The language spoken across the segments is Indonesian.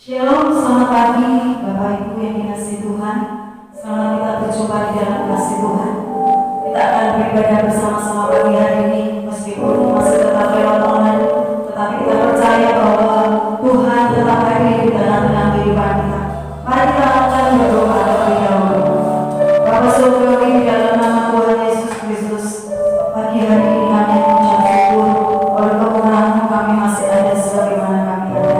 Shalom, selamat pagi Bapak Ibu yang dikasihi Tuhan. Selamat kita berjumpa di dalam kasih Tuhan. Kita akan beribadah bersama-sama pagi hari ini, meskipun masih tetap lewat online, tetapi kita percaya bahwa Tuhan tetap hadir di dalam kehidupan kita. Mari kita akan berdoa terlebih dahulu. Bapa Surgawi, di dalam nama Tuhan Yesus Kristus, pagi hari ini kami mengucap syukur oleh kemurahan-Mu kami masih ada sebagaimana kami ada.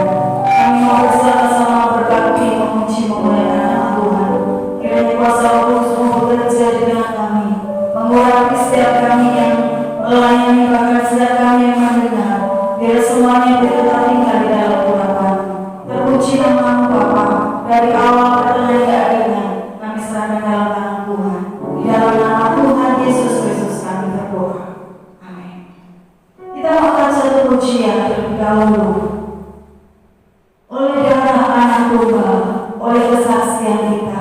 Kami mau bersama-sama berbakti, memuji, memuliakan nama Tuhan. Kiranya kuasa Roh Kudus bekerja di tengah kami, mengurapi setiap kami yang melayani, bahkan setiap kami yang mendengar. Biar semuanya tetap tinggal di dalam urapan. Terpuji nama-Mu Bapa, dari awal pertengah hingga akhirnya kami serahkan dalam tangan Tuhan. Di dalam nama Tuhan Yesus Kristus kami berdoa. Amin. Kita akan satu pujian terlebih dahulu. Oleh darah anak domba, oleh kesaksian kita.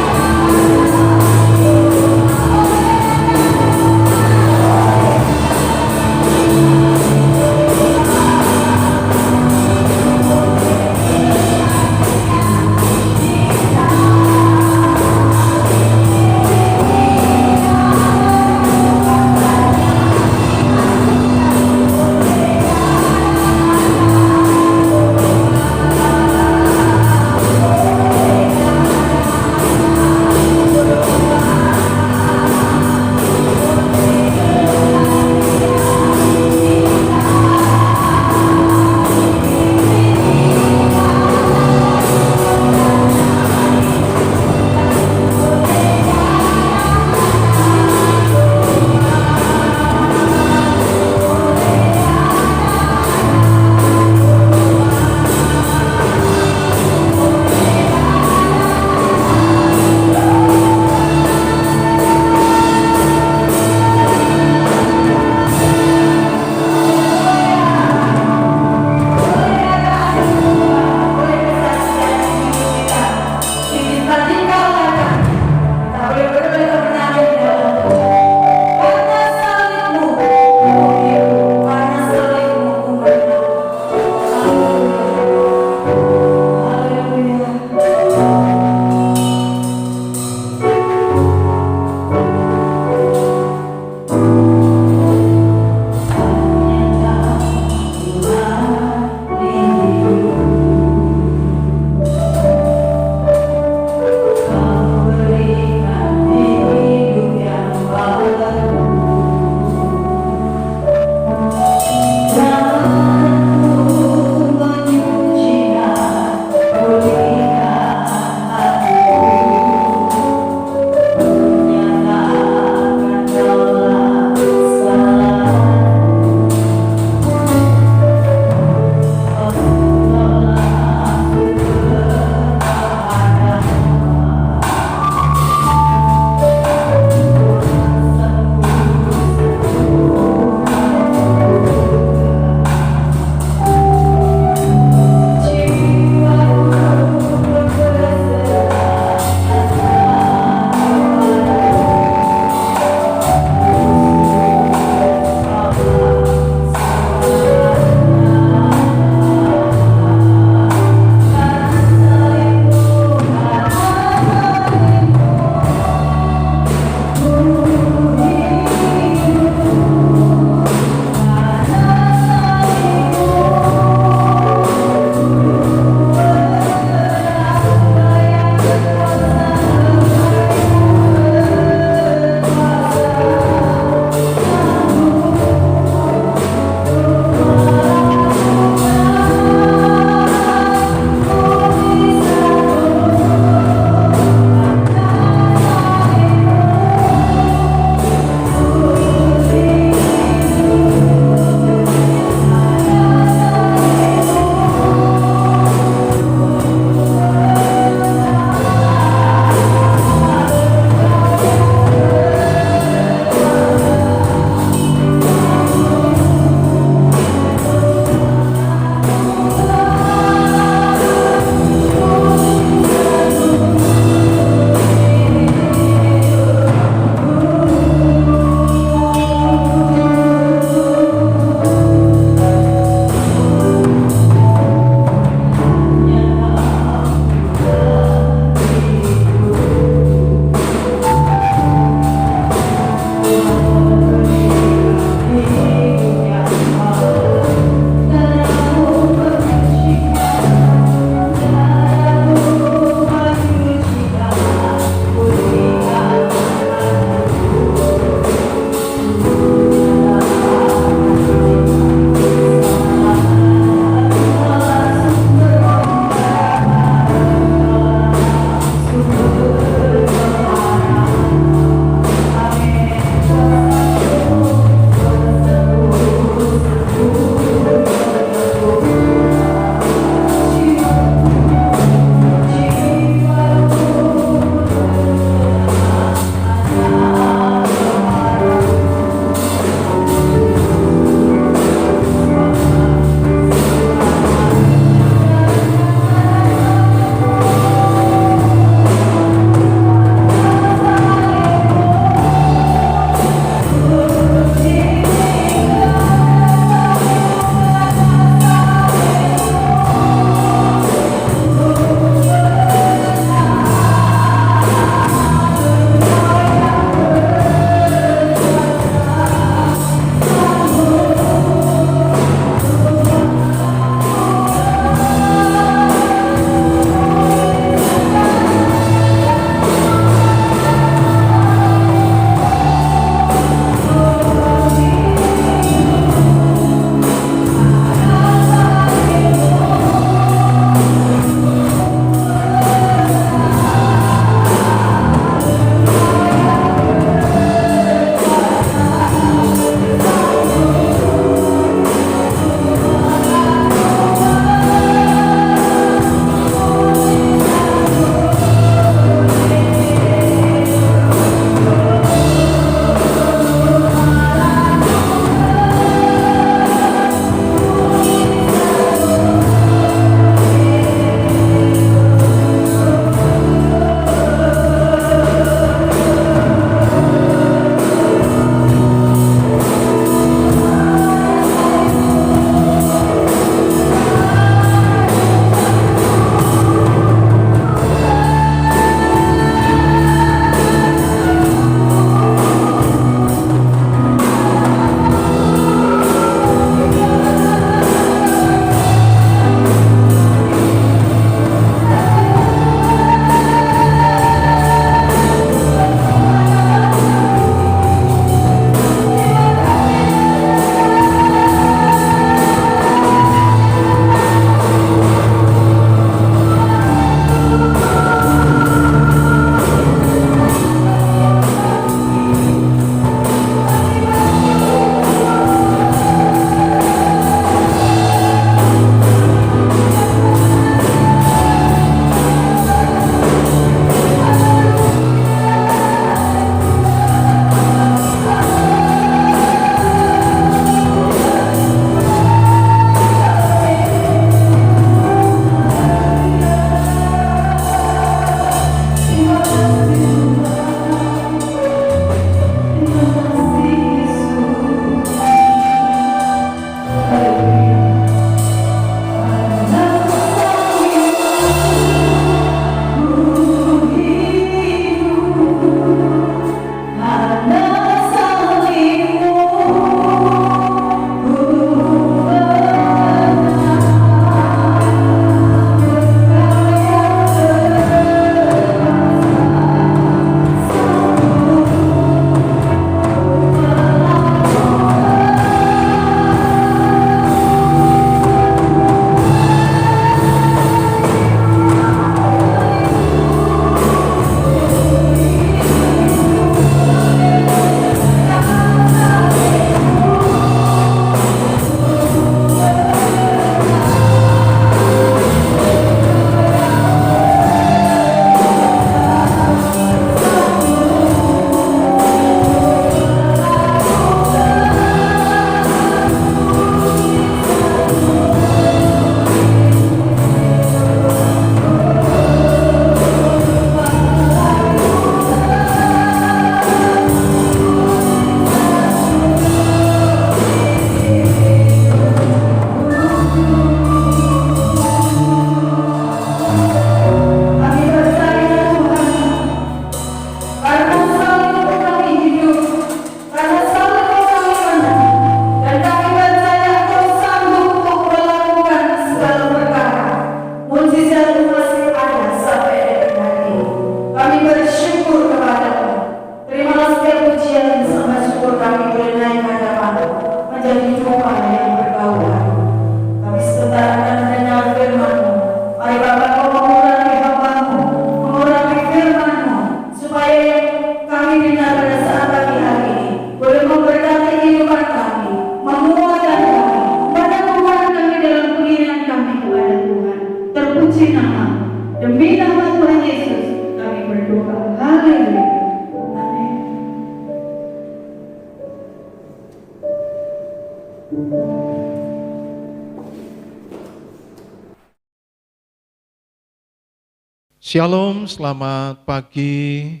Shalom, selamat pagi.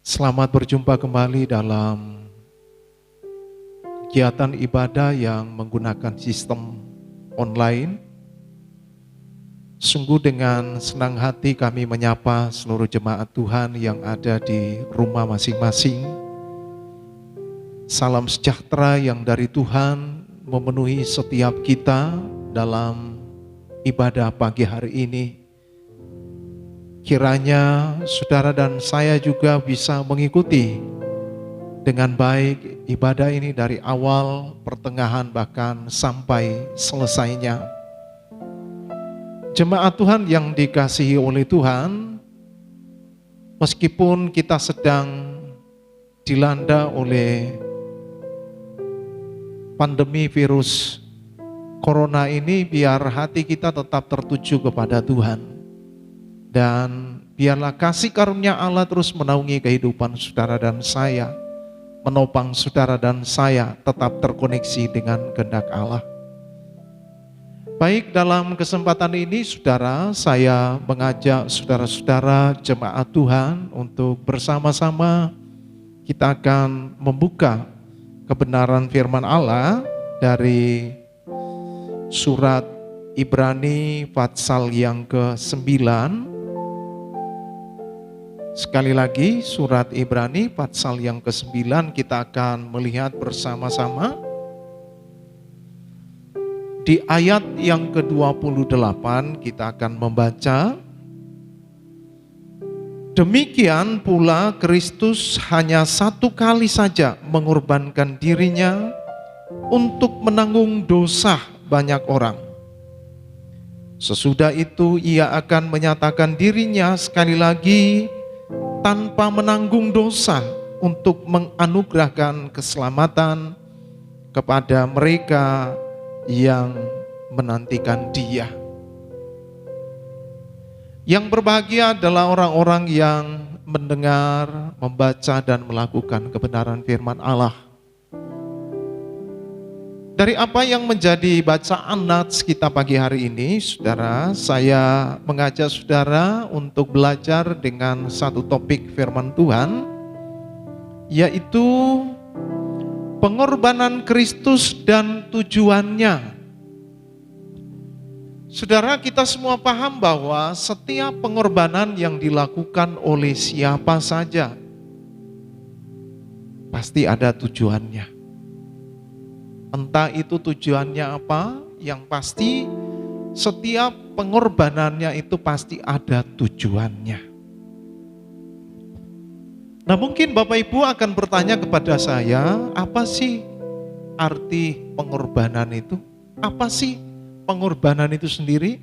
Selamat berjumpa kembali dalam kegiatan ibadah yang menggunakan sistem online. Sungguh dengan senang hati kami menyapa seluruh jemaat Tuhan yang ada di rumah masing-masing. Salam sejahtera yang dari Tuhan memenuhi setiap kita dalam ibadah pagi hari ini. Kiranya saudara dan saya juga bisa mengikuti dengan baik ibadah ini dari awal, pertengahan, bahkan sampai selesainya. Jemaat Tuhan yang dikasihi oleh Tuhan, meskipun kita sedang dilanda oleh pandemi virus corona ini, biar hati kita tetap tertuju kepada Tuhan. Dan biarlah kasih karunia Allah terus menaungi kehidupan saudara dan saya, menopang saudara dan saya tetap terkoneksi dengan kehendak Allah. Baik, dalam kesempatan ini saudara, saya mengajak saudara-saudara jemaat Tuhan untuk bersama-sama kita akan membuka kebenaran firman Allah dari surat Ibrani pasal yang ke-9. Sekali lagi, surat Ibrani pasal yang ke-9 kita akan melihat bersama-sama. Di ayat yang ke-28 kita akan membaca, demikian pula Kristus hanya satu kali saja mengorbankan dirinya untuk menanggung dosa banyak orang. Sesudah itu ia akan menyatakan dirinya sekali lagi tanpa menanggung dosa untuk menganugerahkan keselamatan kepada mereka yang menantikan Dia. Yang berbahagia adalah orang-orang yang mendengar, membaca dan melakukan kebenaran firman Allah. Dari apa yang menjadi bacaan nats kita pagi hari ini, saudara, saya mengajak saudara untuk belajar dengan satu topik firman Tuhan, yaitu pengorbanan Kristus dan tujuannya. Saudara, kita semua paham bahwa setiap pengorbanan yang dilakukan oleh siapa saja pasti ada tujuannya. Entah itu tujuannya apa, yang pasti setiap pengorbanannya itu pasti ada tujuannya. Nah, mungkin Bapak Ibu akan bertanya kepada saya, apa sih arti pengorbanan itu? Apa sih pengorbanan itu sendiri?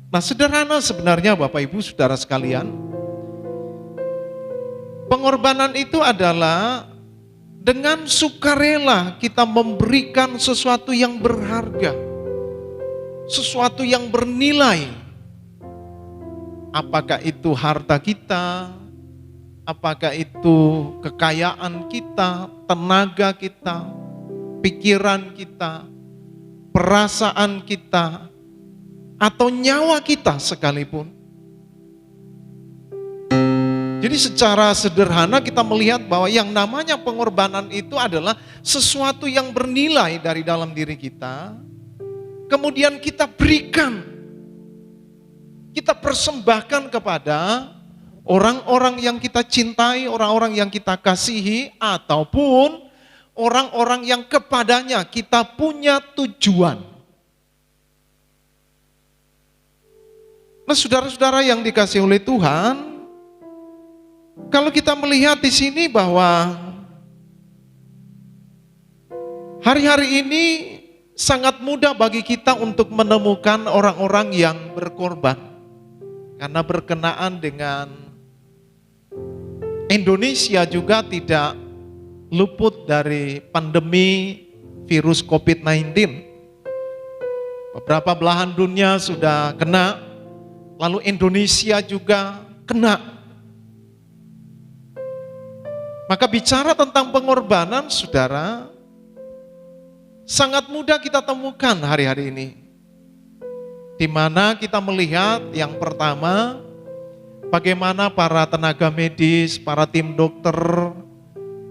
Nah, sederhana sebenarnya Bapak Ibu saudara sekalian. Pengorbanan itu adalah dengan sukarela kita memberikan sesuatu yang berharga, sesuatu yang bernilai. Apakah itu harta kita, apakah itu kekayaan kita, tenaga kita, pikiran kita, perasaan kita, atau nyawa kita sekalipun. Jadi secara sederhana kita melihat bahwa yang namanya pengorbanan itu adalah sesuatu yang bernilai dari dalam diri kita, kemudian kita berikan, kita persembahkan kepada orang-orang yang kita cintai, orang-orang yang kita kasihi, ataupun orang-orang yang kepadanya kita punya tujuan. Nah, saudara-saudara yang dikasihi oleh Tuhan, kalau kita melihat di sini bahwa hari-hari ini sangat mudah bagi kita untuk menemukan orang-orang yang berkorban. Karena berkenaan dengan Indonesia juga tidak luput dari pandemi virus COVID-19. Beberapa belahan dunia sudah kena, lalu Indonesia juga kena. Maka bicara tentang pengorbanan, saudara, sangat mudah kita temukan hari-hari ini. di mana kita melihat yang pertama, bagaimana para tenaga medis, para tim dokter,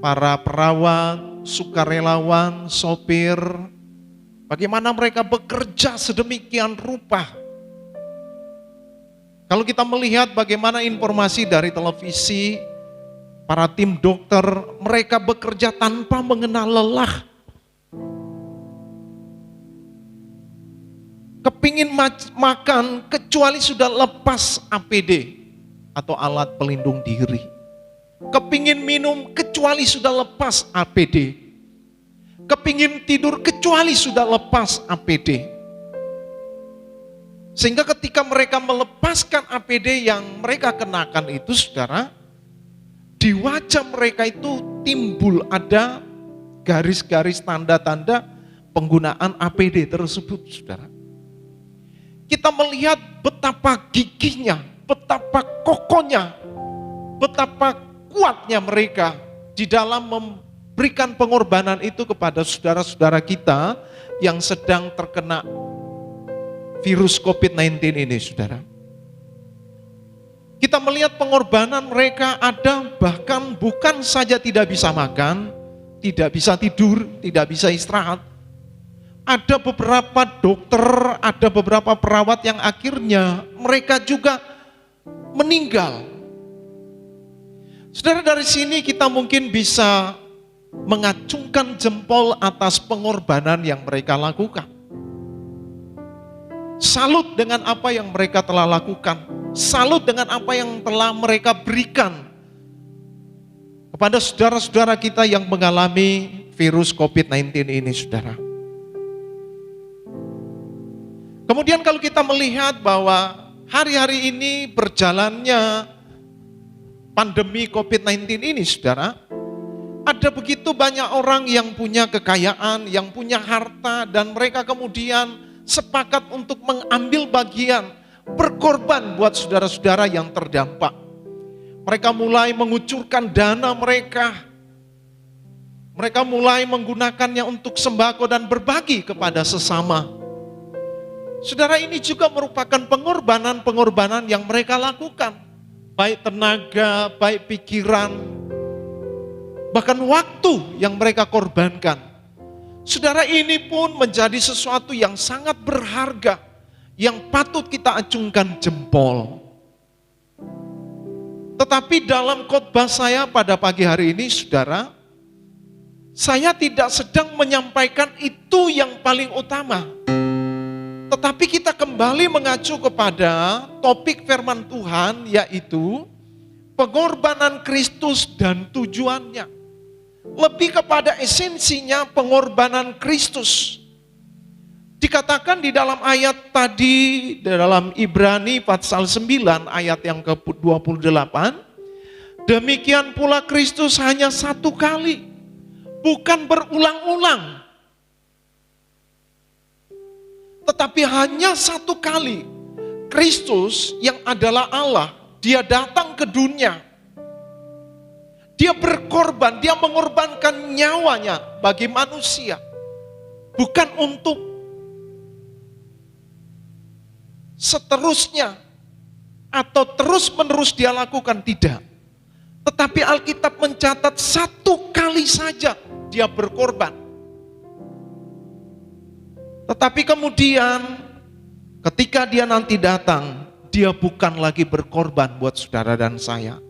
para perawat, sukarelawan, sopir, bagaimana mereka bekerja sedemikian rupa. Kalau kita melihat bagaimana informasi dari televisi, para tim dokter, mereka bekerja tanpa mengenal lelah. Kepingin makan kecuali sudah lepas APD atau alat pelindung diri. Kepingin minum kecuali sudah lepas APD. Kepingin tidur kecuali sudah lepas APD. Sehingga ketika mereka melepaskan APD yang mereka kenakan itu, saudara, di wajah mereka itu timbul ada garis-garis tanda-tanda penggunaan APD tersebut, saudara. Kita melihat betapa gigihnya, betapa kokohnya, betapa kuatnya mereka di dalam memberikan pengorbanan itu kepada saudara-saudara kita yang sedang terkena virus COVID-19 ini, saudara. Kita melihat pengorbanan mereka ada, bahkan bukan saja tidak bisa makan, tidak bisa tidur, tidak bisa istirahat. Ada beberapa dokter, ada beberapa perawat yang akhirnya mereka juga meninggal. Saudara, dari sini kita mungkin bisa mengacungkan jempol atas pengorbanan yang mereka lakukan. Salut dengan apa yang mereka telah lakukan. Salut dengan apa yang telah mereka berikan kepada saudara-saudara kita yang mengalami virus COVID-19 ini, saudara. Kemudian kalau kita melihat bahwa hari-hari ini berjalannya pandemi COVID-19 ini, saudara, ada begitu banyak orang yang punya kekayaan, yang punya harta, dan mereka kemudian sepakat untuk mengambil bagian, berkorban buat saudara-saudara yang terdampak. Mereka mulai mengucurkan dana mereka. Mereka mulai menggunakannya untuk sembako dan berbagi kepada sesama. Saudara, ini juga merupakan pengorbanan-pengorbanan yang mereka lakukan. Baik tenaga, baik pikiran, bahkan waktu yang mereka korbankan. Saudara, ini pun menjadi sesuatu yang sangat berharga, yang patut kita acungkan jempol. Tetapi dalam khotbah saya pada pagi hari ini, saudara, saya tidak sedang menyampaikan itu yang paling utama. Tetapi kita kembali mengacu kepada topik firman Tuhan, yaitu pengorbanan Kristus dan tujuannya. Lebih kepada esensinya pengorbanan Kristus. Dikatakan di dalam ayat tadi, dalam Ibrani pasal 9 ayat yang ke-28, demikian pula Kristus hanya satu kali, bukan berulang-ulang. Tetapi hanya satu kali, Kristus yang adalah Allah, dia datang ke dunia. Dia berkorban, dia mengorbankan nyawanya bagi manusia. Bukan untuk seterusnya atau terus-menerus dia lakukan, tidak. Tetapi Alkitab mencatat satu kali saja dia berkorban. Tetapi kemudian ketika dia nanti datang, dia bukan lagi berkorban buat saudara dan saya.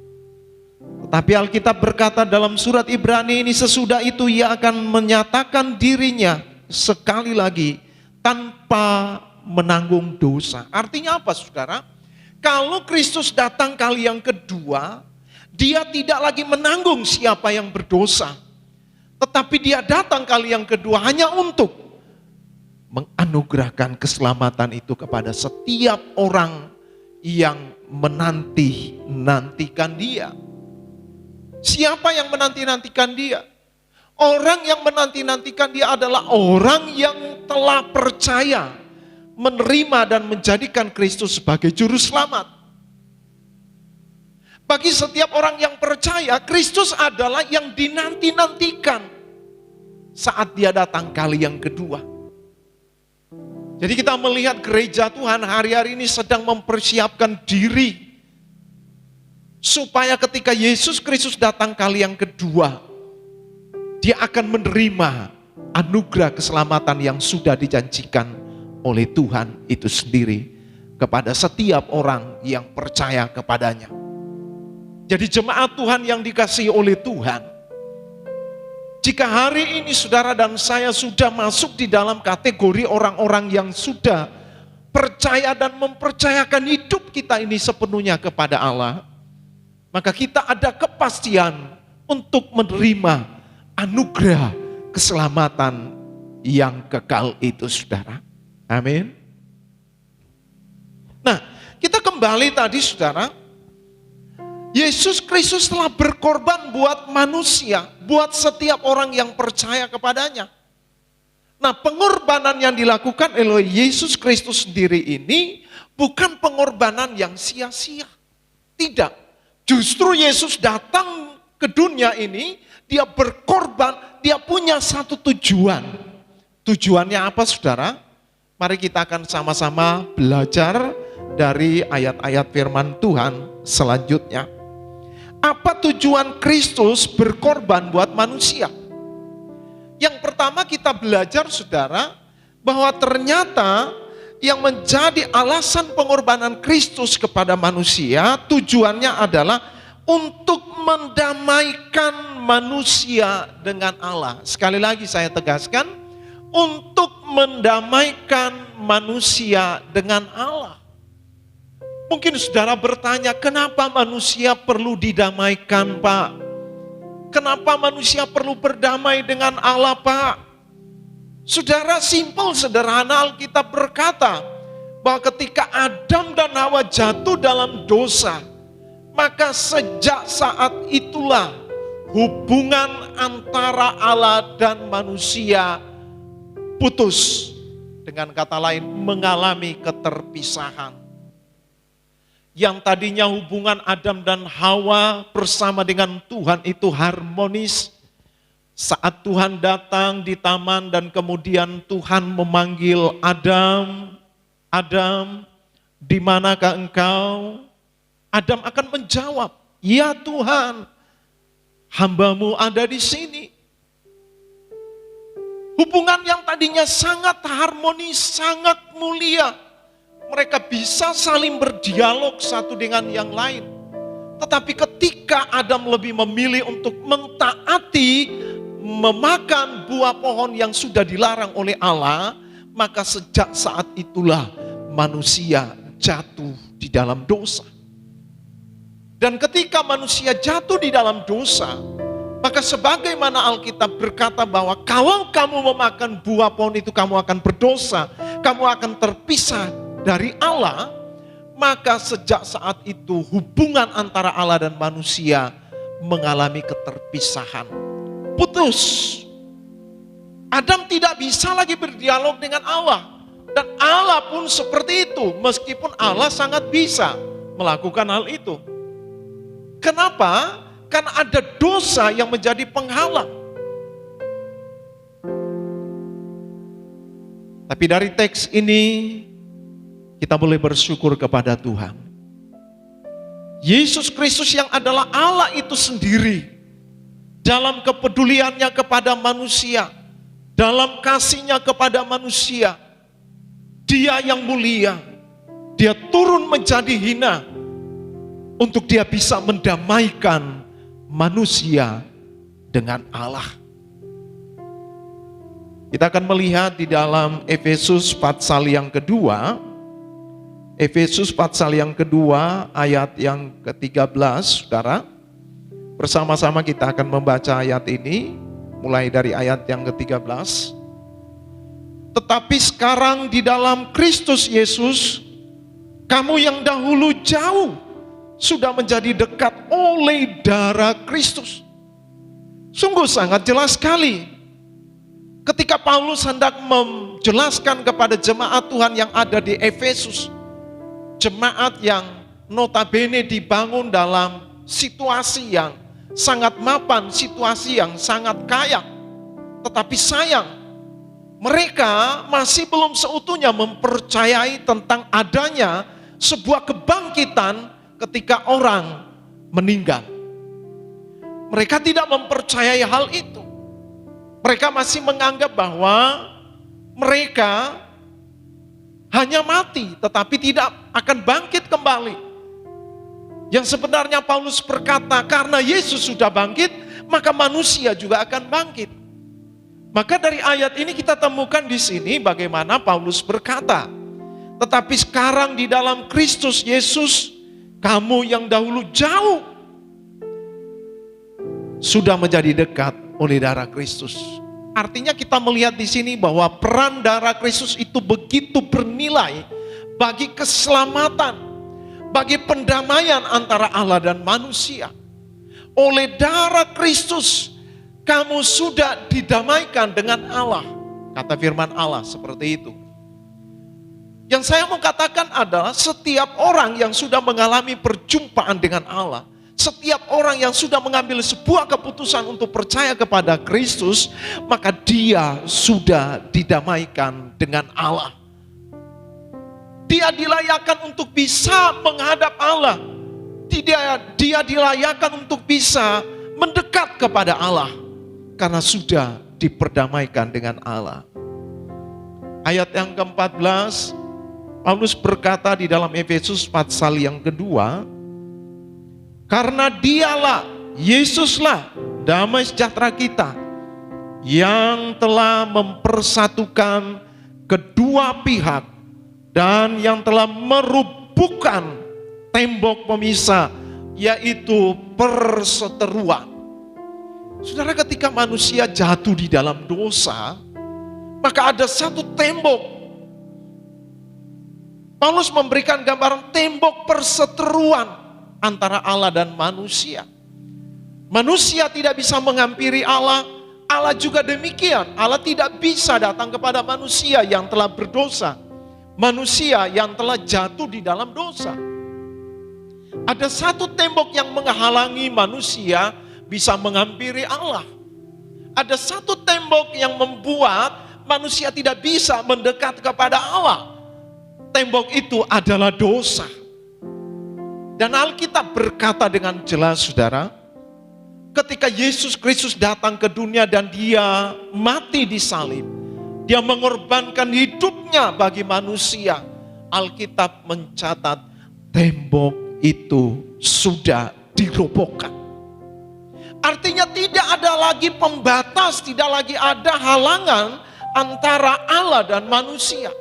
Tetapi Alkitab berkata dalam surat Ibrani ini, sesudah itu ia akan menyatakan dirinya sekali lagi tanpa menanggung dosa. Artinya apa, saudara? Kalau Kristus datang kali yang kedua, dia tidak lagi menanggung siapa yang berdosa. Tetapi dia datang kali yang kedua hanya untuk menganugerahkan keselamatan itu kepada setiap orang yang menanti-nantikan dia. Siapa yang menanti-nantikan dia? Orang yang menanti-nantikan dia adalah orang yang telah percaya, menerima dan menjadikan Kristus sebagai juru selamat. Bagi setiap orang yang percaya, Kristus adalah yang dinanti-nantikan saat dia datang kali yang kedua. Jadi kita melihat gereja Tuhan hari-hari ini sedang mempersiapkan diri supaya ketika Yesus Kristus datang kali yang kedua, dia akan menerima anugerah keselamatan yang sudah dijanjikan oleh Tuhan itu sendiri kepada setiap orang yang percaya kepadanya. Jadi jemaat Tuhan yang dikasihi oleh Tuhan, jika hari ini saudara dan saya sudah masuk di dalam kategori orang-orang yang sudah percaya dan mempercayakan hidup kita ini sepenuhnya kepada Allah, maka kita ada kepastian untuk menerima anugerah keselamatan yang kekal itu, saudara. Amin. Nah, kita kembali tadi, saudara. Yesus Kristus telah berkorban buat manusia, buat setiap orang yang percaya kepadanya. Nah, pengorbanan yang dilakukan oleh Yesus Kristus sendiri ini bukan pengorbanan yang sia-sia. Tidak. Justru Yesus datang ke dunia ini, dia berkorban, dia punya satu tujuan. Tujuannya apa, saudara? Mari kita akan sama-sama belajar dari ayat-ayat firman Tuhan selanjutnya. Apa tujuan Kristus berkorban buat manusia? Yang pertama kita belajar, saudara, bahwa ternyata yang menjadi alasan pengorbanan Kristus kepada manusia, tujuannya adalah untuk mendamaikan manusia dengan Allah. Sekali lagi saya tegaskan, untuk mendamaikan manusia dengan Allah. Mungkin saudara bertanya, kenapa manusia perlu didamaikan, Pak? Kenapa manusia perlu berdamai dengan Allah, Pak? Saudara, simpel sederhana, Alkitab berkata bahwa ketika Adam dan Hawa jatuh dalam dosa, maka sejak saat itulah hubungan antara Allah dan manusia putus. Dengan kata lain, mengalami keterpisahan. Yang tadinya hubungan Adam dan Hawa bersama dengan Tuhan itu harmonis. Saat Tuhan datang di taman dan kemudian Tuhan memanggil Adam, Adam, di manakah engkau? Adam akan menjawab, ya Tuhan, hamba-Mu ada di sini. Hubungan yang tadinya sangat harmonis, sangat mulia. Mereka bisa saling berdialog satu dengan yang lain. Tetapi ketika Adam lebih memilih untuk mentaati, memakan buah pohon yang sudah dilarang oleh Allah, maka sejak saat itulah manusia jatuh di dalam dosa. Dan ketika manusia jatuh di dalam dosa, maka sebagaimana Alkitab berkata bahwa kalau kamu memakan buah pohon itu kamu akan berdosa, kamu akan terpisah dari Allah, maka sejak saat itu hubungan antara Allah dan manusia mengalami keterpisahan. Putus. Adam tidak bisa lagi berdialog dengan Allah. Dan Allah pun seperti itu, meskipun Allah sangat bisa melakukan hal itu. Kenapa? Karena ada dosa yang menjadi penghalang. Tapi dari teks ini kita boleh bersyukur kepada Tuhan. Yesus Kristus yang adalah Allah itu sendiri, dalam kepeduliannya kepada manusia, dalam kasihnya kepada manusia, Dia yang mulia, Dia turun menjadi hina, untuk Dia bisa mendamaikan manusia dengan Allah. Kita akan melihat di dalam Efesus pasal yang kedua, Efesus pasal yang kedua ayat yang ke-13, saudara. Bersama-sama kita akan membaca ayat ini, mulai dari ayat yang ke-13. Tetapi sekarang di dalam Kristus Yesus, kamu yang dahulu jauh, sudah menjadi dekat oleh darah Kristus. Sungguh sangat jelas sekali. Ketika Paulus hendak menjelaskan kepada jemaat Tuhan yang ada di Efesus, jemaat yang notabene dibangun dalam situasi yang sangat mapan, situasi yang sangat kaya. Tetapi sayang, Mereka masih belum seutuhnya mempercayai tentang adanya sebuah kebangkitan ketika orang meninggal. Mereka tidak mempercayai hal itu. Mereka masih menganggap bahwa mereka hanya mati tetapi tidak akan bangkit kembali. Yang sebenarnya Paulus berkata, karena Yesus sudah bangkit, maka manusia juga akan bangkit. Maka dari ayat ini kita temukan di sini bagaimana Paulus berkata, tetapi sekarang di dalam Kristus Yesus, kamu yang dahulu jauh sudah menjadi dekat oleh darah Kristus. Artinya kita melihat di sini bahwa peran darah Kristus itu begitu bernilai bagi keselamatan, bagi pendamaian antara Allah dan manusia. Oleh darah Kristus kamu sudah didamaikan dengan Allah. Kata firman Allah seperti itu. Yang saya mau katakan adalah setiap orang yang sudah mengalami perjumpaan dengan Allah, setiap orang yang sudah mengambil sebuah keputusan untuk percaya kepada Kristus, maka dia sudah didamaikan dengan Allah. Dia dilayakkan untuk bisa menghadap Allah. Dia dilayakkan untuk bisa mendekat kepada Allah. Karena sudah diperdamaikan dengan Allah. Ayat yang ke-14, Paulus berkata di dalam Efesus pasal yang kedua, karena dialah, Yesuslah damai sejahtera kita, yang telah mempersatukan kedua pihak, dan yang telah merubuhkan tembok pemisah, yaitu perseteruan. Saudara, ketika manusia jatuh di dalam dosa, maka ada satu tembok. Paulus memberikan gambaran tembok perseteruan antara Allah dan manusia. Manusia tidak bisa menghampiri Allah, Allah juga demikian. Allah tidak bisa datang kepada manusia yang telah berdosa, manusia yang telah jatuh di dalam dosa. Ada satu tembok yang menghalangi manusia bisa menghampiri Allah. Ada satu tembok yang membuat manusia tidak bisa mendekat kepada Allah. Tembok itu adalah dosa. Dan Alkitab berkata dengan jelas, saudara, ketika Yesus Kristus datang ke dunia dan dia mati di salib, dia mengorbankan hidupnya bagi manusia. Alkitab mencatat tembok itu sudah dirobohkan. Artinya tidak ada lagi pembatas, tidak lagi ada halangan antara Allah dan manusia.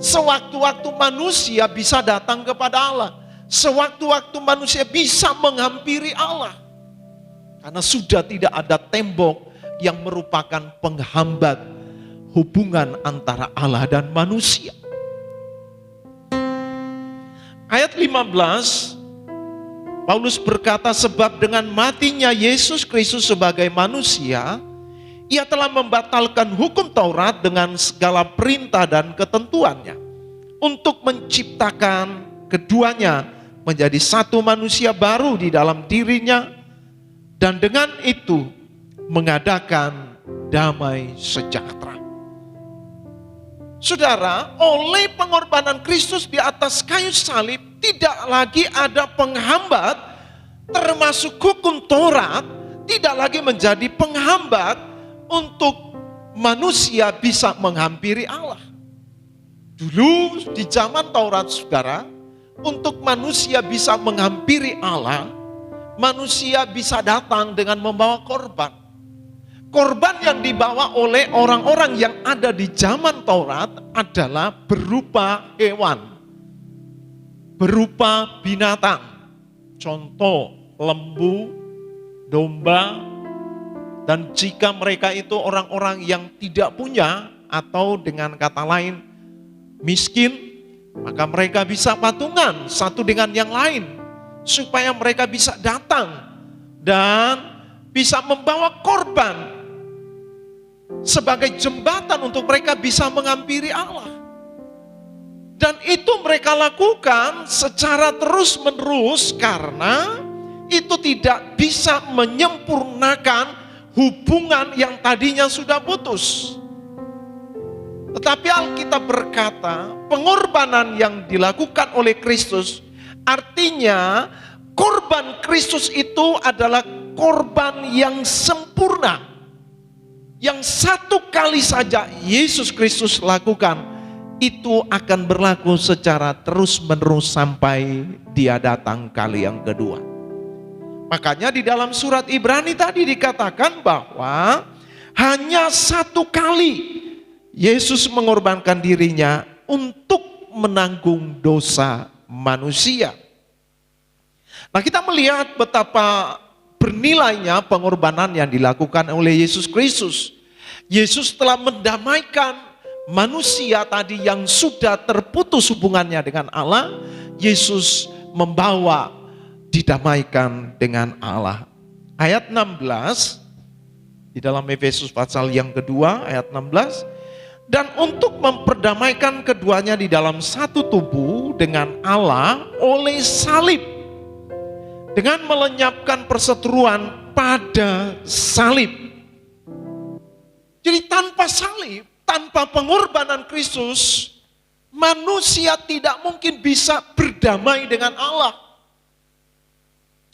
Sewaktu-waktu manusia bisa datang kepada Allah. Sewaktu-waktu manusia bisa menghampiri Allah. Karena sudah tidak ada tembok yang merupakan penghambat hubungan antara Allah dan manusia. Ayat 15, Paulus berkata, sebab dengan matinya Yesus Kristus sebagai manusia, ia telah membatalkan hukum Taurat dengan segala perintah dan ketentuannya, untuk menciptakan keduanya menjadi satu manusia baru di dalam dirinya, dan dengan itu mengadakan damai sejahtera. Saudara, oleh pengorbanan Kristus di atas kayu salib, tidak lagi ada penghambat, termasuk hukum Taurat, tidak lagi menjadi penghambat untuk manusia bisa menghampiri Allah. Dulu di zaman Taurat, saudara, untuk manusia bisa menghampiri Allah, manusia bisa datang dengan membawa korban. Korban yang dibawa oleh orang-orang yang ada di zaman Taurat adalah berupa hewan, berupa binatang. Contoh, lembu, domba, dan jika mereka itu orang-orang yang tidak punya, atau dengan kata lain miskin, maka mereka bisa patungan satu dengan yang lain, supaya mereka bisa datang dan bisa membawa korban sebagai jembatan untuk mereka bisa menghampiri Allah. Dan itu mereka lakukan secara terus-menerus karena itu tidak bisa menyempurnakan hubungan yang tadinya sudah putus. Tetapi Alkitab berkata, pengorbanan yang dilakukan oleh Kristus, artinya korban Kristus itu adalah korban yang sempurna. Yang satu kali saja Yesus Kristus lakukan, itu akan berlaku secara terus-menerus sampai Dia datang kali yang kedua. Makanya di dalam surat Ibrani tadi dikatakan bahwa hanya satu kali Yesus mengorbankan dirinya untuk menanggung dosa manusia. Nah, kita melihat betapa bernilainya pengorbanan yang dilakukan oleh Yesus Kristus. Yesus telah mendamaikan manusia tadi yang sudah terputus hubungannya dengan Allah. Yesus membawa didamaikan dengan Allah. Ayat 16 di dalam Efesus pasal yang kedua ayat 16. Dan untuk memperdamaikan keduanya di dalam satu tubuh dengan Allah oleh salib, dengan melenyapkan perseteruan pada salib. Jadi tanpa salib, tanpa pengorbanan Kristus, manusia tidak mungkin bisa berdamai dengan Allah.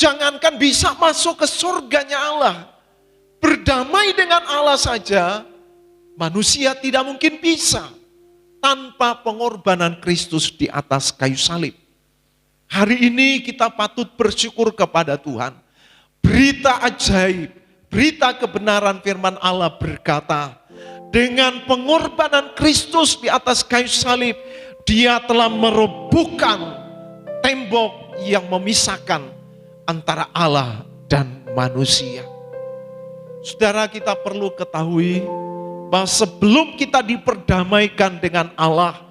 Jangankan bisa masuk ke surganya Allah, berdamai dengan Allah saja manusia tidak mungkin bisa tanpa pengorbanan Kristus di atas kayu salib. Hari ini kita patut bersyukur kepada Tuhan. Berita ajaib, berita kebenaran firman Allah berkata, dengan pengorbanan Kristus di atas kayu salib, Dia telah merobohkan tembok yang memisahkan antara Allah dan manusia. Saudara, kita perlu ketahui bahwa sebelum kita diperdamaikan dengan Allah,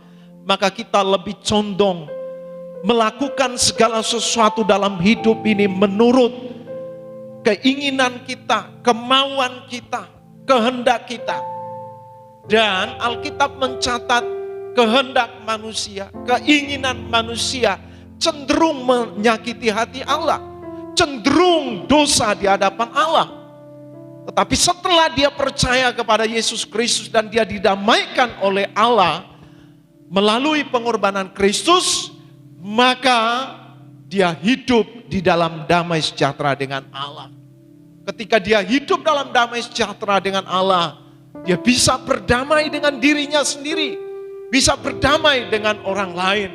maka kita lebih condong melakukan segala sesuatu dalam hidup ini menurut keinginan kita, kemauan kita, kehendak kita. Dan Alkitab mencatat kehendak manusia, keinginan manusia cenderung menyakiti hati Allah, cenderung dosa di hadapan Allah. Tetapi setelah dia percaya kepada Yesus Kristus dan dia didamaikan oleh Allah melalui pengorbanan Kristus, maka dia hidup di dalam damai sejahtera dengan Allah. Ketika dia hidup dalam damai sejahtera dengan Allah, dia bisa berdamai dengan dirinya sendiri, bisa berdamai dengan orang lain.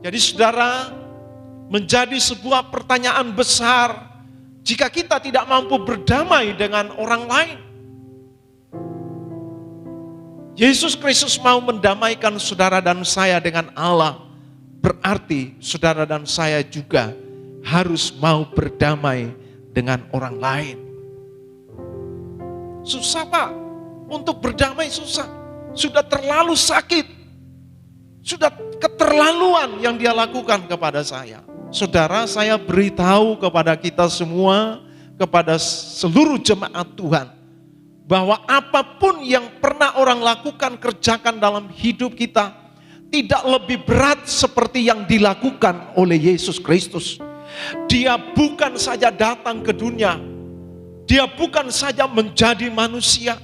Jadi saudara, menjadi sebuah pertanyaan besar, jika kita tidak mampu berdamai dengan orang lain. Yesus Kristus mau mendamaikan saudara dan saya dengan Allah, berarti saudara dan saya juga harus mau berdamai dengan orang lain. Susah Pak, untuk berdamai susah. Sudah terlalu sakit, sudah keterlaluan yang dia lakukan kepada saya. Saudara, saya beritahu kepada kita semua, kepada seluruh jemaat Tuhan, bahwa apapun yang pernah orang lakukan, kerjakan dalam hidup kita, tidak lebih berat seperti yang dilakukan oleh Yesus Kristus. Dia bukan saja datang ke dunia, dia bukan saja menjadi manusia,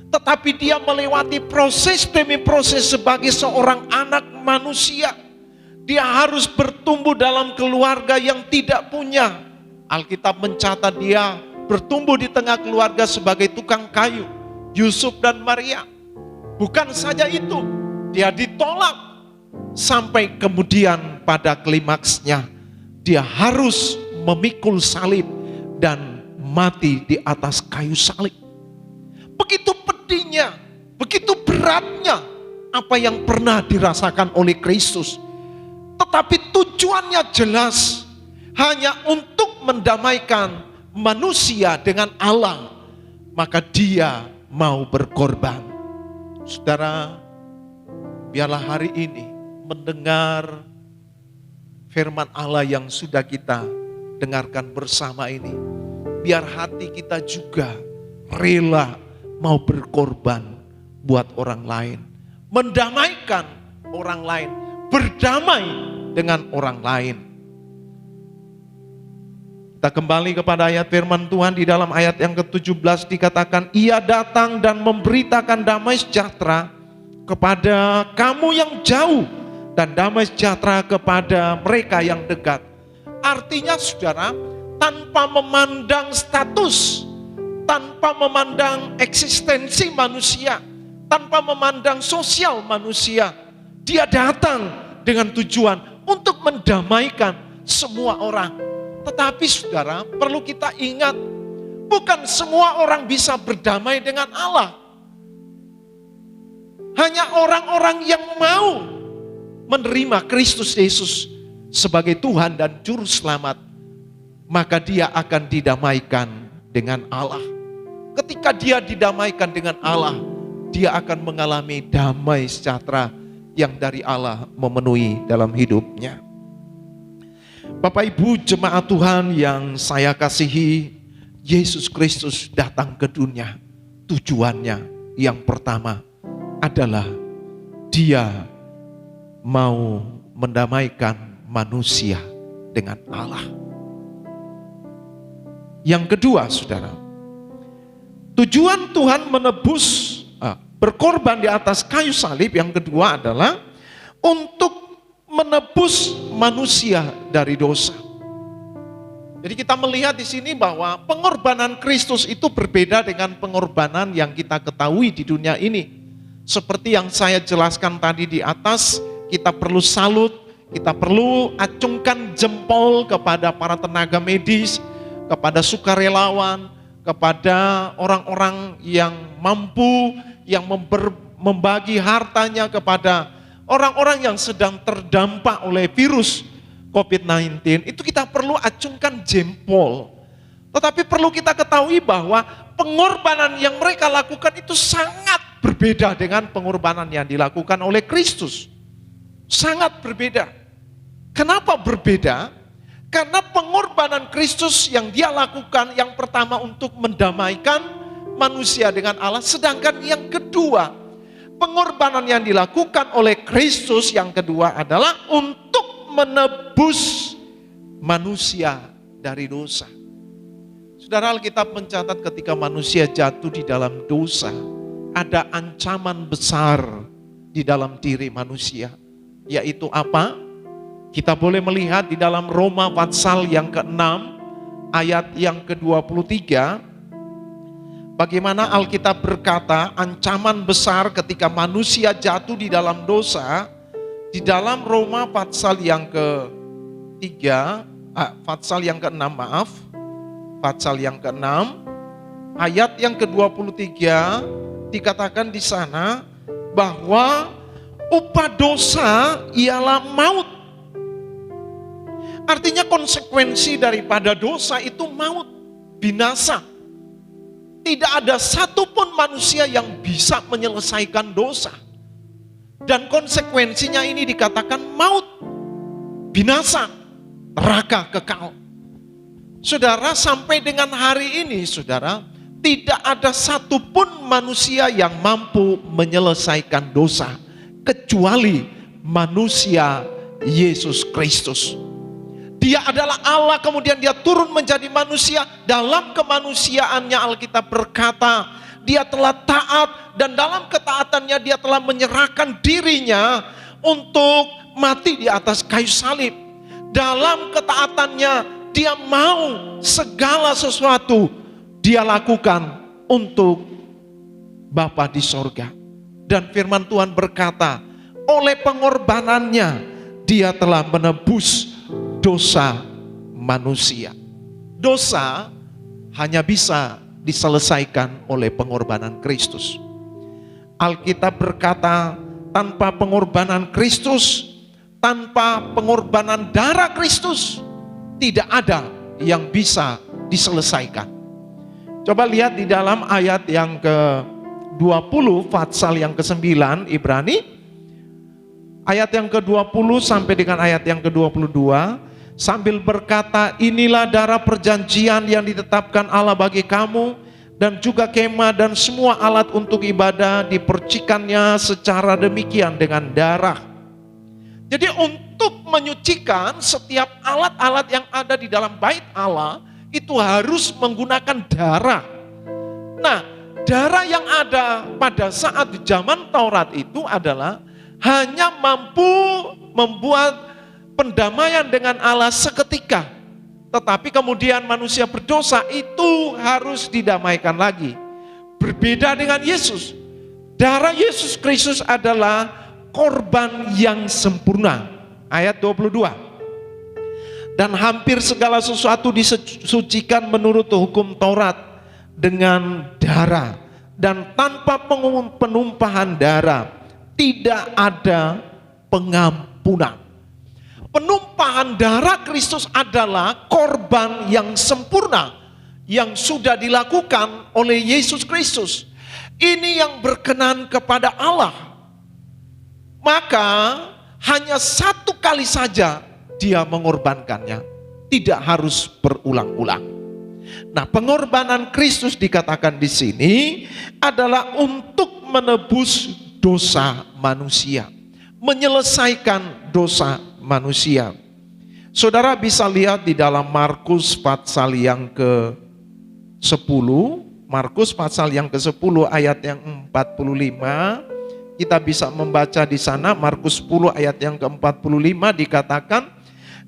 tetapi dia melewati proses demi proses sebagai seorang anak manusia. Dia harus bertumbuh dalam keluarga yang tidak punya. Alkitab mencatat dia bertumbuh di tengah keluarga sebagai tukang kayu, Yusuf dan Maria. Bukan saja itu, dia ditolak sampai kemudian pada klimaksnya dia harus memikul salib dan mati di atas kayu salib. Begitu pedihnya, begitu beratnya apa yang pernah dirasakan oleh Kristus. Tetapi tujuannya jelas, hanya untuk mendamaikan manusia dengan Allah, maka dia mau berkorban. Saudara, biarlah hari ini mendengar firman Allah yang sudah kita dengarkan bersama ini, biar hati kita juga rela mau berkorban buat orang lain, mendamaikan orang lain, berdamai dengan orang lain. Kita kembali kepada ayat firman Tuhan di dalam ayat yang ke-17 dikatakan, Ia datang dan memberitakan damai sejahtera kepada kamu yang jauh, dan damai sejahtera kepada mereka yang dekat. Artinya saudara, tanpa memandang status, tanpa memandang eksistensi manusia, tanpa memandang sosial manusia, dia datang dengan tujuan untuk mendamaikan semua orang. Tetapi saudara, perlu kita ingat, bukan semua orang bisa berdamai dengan Allah. Hanya orang-orang yang mau menerima Kristus Yesus sebagai Tuhan dan Juru Selamat, maka dia akan didamaikan dengan Allah. Ketika dia didamaikan dengan Allah, dia akan mengalami damai sejahtera yang dari Allah memenuhi dalam hidupnya. Bapak Ibu jemaat Tuhan yang saya kasihi, Yesus Kristus datang ke dunia. Tujuannya yang pertama adalah dia mau mendamaikan manusia dengan Allah. Yang kedua saudara, tujuan Tuhan menebus, berkorban di atas kayu salib yang kedua adalah untuk menebus manusia dari dosa. Jadi kita melihat di sini bahwa pengorbanan Kristus itu berbeda dengan pengorbanan yang kita ketahui di dunia ini. Seperti yang saya jelaskan tadi di atas, kita perlu salut, kita perlu acungkan jempol kepada para tenaga medis, kepada sukarelawan, kepada orang-orang yang mampu, yang membagi hartanya kepada orang-orang yang sedang terdampak oleh virus COVID-19. Itu kita perlu acungkan jempol. Tetapi perlu kita ketahui bahwa pengorbanan yang mereka lakukan itu sangat berbeda dengan pengorbanan yang dilakukan oleh Kristus. Sangat berbeda. Kenapa berbeda? Karena pengorbanan Kristus yang dia lakukan yang pertama untuk mendamaikan manusia dengan Allah. Sedangkan yang kedua, pengorbanan yang dilakukan oleh Kristus yang kedua adalah untuk menebus manusia dari dosa. Saudara, Alkitab mencatat ketika manusia jatuh di dalam dosa, ada ancaman besar di dalam diri manusia. Yaitu apa? Kita boleh melihat di dalam Roma pasal yang ke-6 ayat yang ke-23. Bagaimana Alkitab berkata ancaman besar ketika manusia jatuh di dalam dosa. Di dalam Roma pasal yang ke-6 pasal yang ke-6 ayat yang ke-23 dikatakan di sana bahwa upah dosa ialah maut. Artinya konsekuensi daripada dosa itu maut, binasa. Tidak ada satupun manusia yang bisa menyelesaikan dosa. Dan konsekuensinya ini dikatakan maut, binasa, neraka kekal. Saudara, sampai dengan hari ini saudara, tidak ada satupun manusia yang mampu menyelesaikan dosa kecuali manusia Yesus Kristus. Dia adalah Allah, kemudian dia turun menjadi manusia. Dalam kemanusiaannya Alkitab berkata, dia telah taat dan dalam ketaatannya dia telah menyerahkan dirinya untuk mati di atas kayu salib. Dalam ketaatannya dia mau segala sesuatu dia lakukan untuk Bapa di sorga. Dan firman Tuhan berkata, oleh pengorbanannya dia telah menebus dosa manusia. Dosa hanya bisa diselesaikan oleh pengorbanan Kristus. Alkitab berkata, tanpa pengorbanan Kristus, tanpa pengorbanan darah Kristus, tidak ada yang bisa diselesaikan. Coba lihat di dalam ayat yang ke-20, pasal yang ke-9 Ibrani, ayat yang ke-20 sampai dengan ayat yang ke-22, sambil berkata, inilah darah perjanjian yang ditetapkan Allah bagi kamu, dan juga kemah dan semua alat untuk ibadah dipercikannya secara demikian dengan darah. Jadi untuk menyucikan setiap alat-alat yang ada di dalam bait Allah, itu harus menggunakan darah. Nah, darah yang ada pada saat di zaman Taurat itu adalah hanya mampu membuat pendamaian dengan Allah seketika. Tetapi kemudian manusia berdosa itu harus didamaikan lagi. Berbeda dengan Yesus. Darah Yesus Kristus adalah korban yang sempurna. Ayat 22. Dan hampir segala sesuatu disucikan menurut hukum Taurat dengan darah. Dan tanpa penumpahan darah tidak ada pengampunan. Penumpahan darah Kristus adalah korban yang sempurna yang sudah dilakukan oleh Yesus Kristus. Ini yang berkenan kepada Allah. Maka hanya satu kali saja dia mengorbankannya, tidak harus berulang-ulang. Nah, pengorbanan Kristus dikatakan di sini adalah untuk menebus dosa manusia, menyelesaikan dosa manusia. Saudara bisa lihat di dalam Markus pasal yang ke-10, Markus pasal yang ke-10 ayat yang 45, kita bisa membaca di sana. Markus 10 ayat yang ke-45 dikatakan,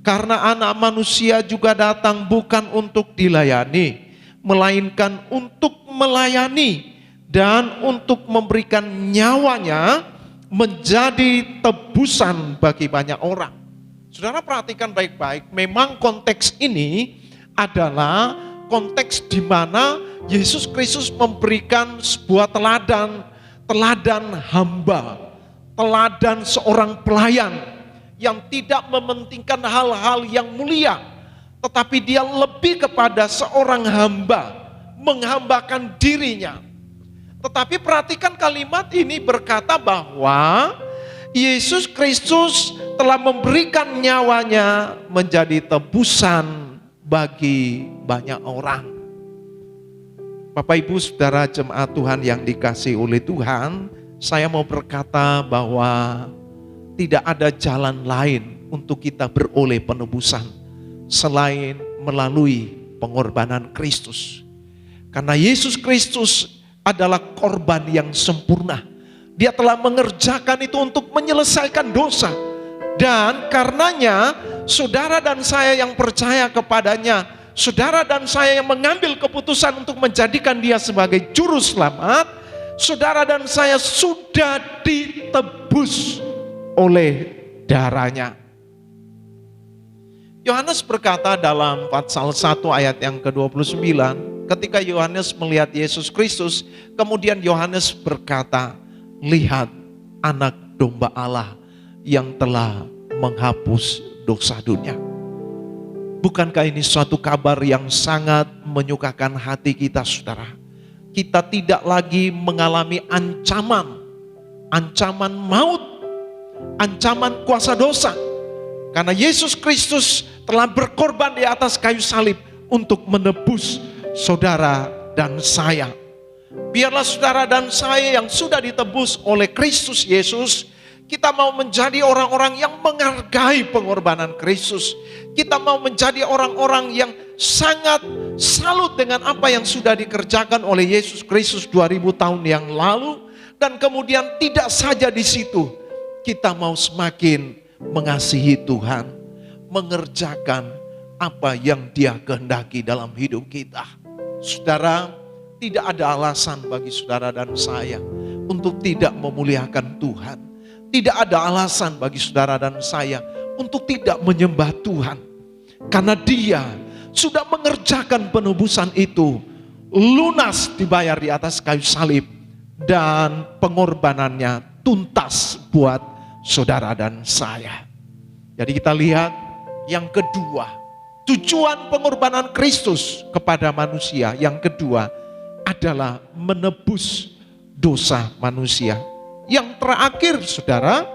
karena anak manusia juga datang bukan untuk dilayani, melainkan untuk melayani dan untuk memberikan nyawanya menjadi tebusan bagi banyak orang. Saudara perhatikan baik-baik, memang konteks ini adalah konteks di mana Yesus Kristus memberikan sebuah teladan hamba, teladan seorang pelayan yang tidak mementingkan hal-hal yang mulia, tetapi dia lebih kepada seorang hamba, menghambakan dirinya. Tetapi perhatikan kalimat ini berkata bahwa Yesus Kristus telah memberikan nyawanya menjadi tebusan bagi banyak orang. Bapak Ibu Saudara jemaat Tuhan yang dikasihi oleh Tuhan, saya mau berkata bahwa tidak ada jalan lain untuk kita beroleh penebusan selain melalui pengorbanan Kristus. Karena Yesus Kristus adalah korban yang sempurna. Dia telah mengerjakan itu untuk menyelesaikan dosa. Dan karenanya saudara dan saya yang percaya kepadanya, saudara dan saya yang mengambil keputusan untuk menjadikan dia sebagai juru selamat, saudara dan saya sudah ditebus oleh darahnya. Yohanes berkata dalam pasal 1 ayat yang ke-29, ketika Yohanes melihat Yesus Kristus, kemudian Yohanes berkata, lihat anak domba Allah yang telah menghapus dosa dunia. Bukankah ini suatu kabar yang sangat menyukakan hati kita, saudara? Kita tidak lagi mengalami ancaman maut, ancaman kuasa dosa. Karena Yesus Kristus telah berkorban di atas kayu salib untuk menebus saudara dan saya. Biarlah saudara dan saya yang sudah ditebus oleh Kristus Yesus, kita mau menjadi orang-orang yang menghargai pengorbanan Kristus. Kita mau menjadi orang-orang yang sangat salut dengan apa yang sudah dikerjakan oleh Yesus Kristus 2000 tahun yang lalu. Dan kemudian tidak saja di situ, kita mau semakin mengasihi Tuhan, mengerjakan apa yang Dia kehendaki dalam hidup kita. Saudara, tidak ada alasan bagi saudara dan saya untuk tidak memuliakan Tuhan. Tidak ada alasan bagi saudara dan saya untuk tidak menyembah Tuhan. Karena Dia sudah mengerjakan penebusan itu, lunas dibayar di atas kayu salib, dan pengorbanannya tuntas buat saudara dan saya. Jadi kita lihat yang kedua, tujuan pengorbanan Kristus kepada manusia. Yang kedua adalah menebus dosa manusia. Yang terakhir saudara,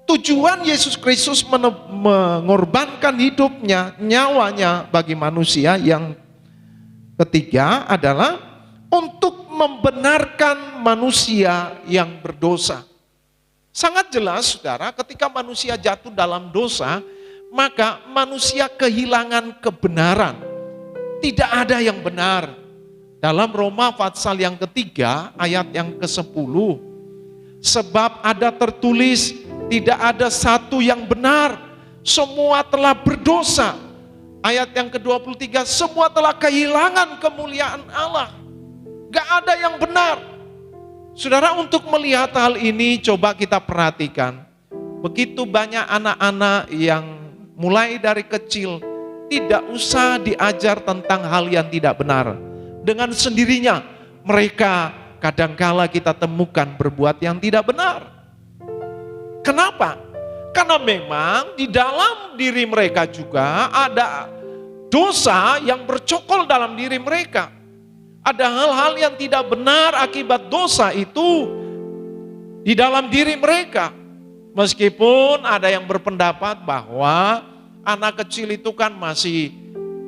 tujuan Yesus Kristus mengorbankan hidupnya, nyawanya bagi manusia. Yang ketiga adalah untuk membenarkan manusia yang berdosa. Sangat jelas saudara, ketika manusia jatuh dalam dosa, maka manusia kehilangan kebenaran. Tidak ada yang benar. Dalam Roma pasal yang ketiga ayat yang ke-10, sebab ada tertulis, tidak ada satu yang benar, semua telah berdosa. Ayat yang ke-23, semua telah kehilangan kemuliaan Allah. Gak ada yang benar. Saudara, untuk melihat hal ini coba kita perhatikan. Begitu banyak anak-anak yang mulai dari kecil tidak usah diajar tentang hal yang tidak benar. Dengan sendirinya mereka kadangkala kita temukan berbuat yang tidak benar. Kenapa? Karena memang di dalam diri mereka juga ada dosa yang bercokol dalam diri mereka. Ada hal-hal yang tidak benar akibat dosa itu di dalam diri mereka. Meskipun ada yang berpendapat bahwa anak kecil itu kan masih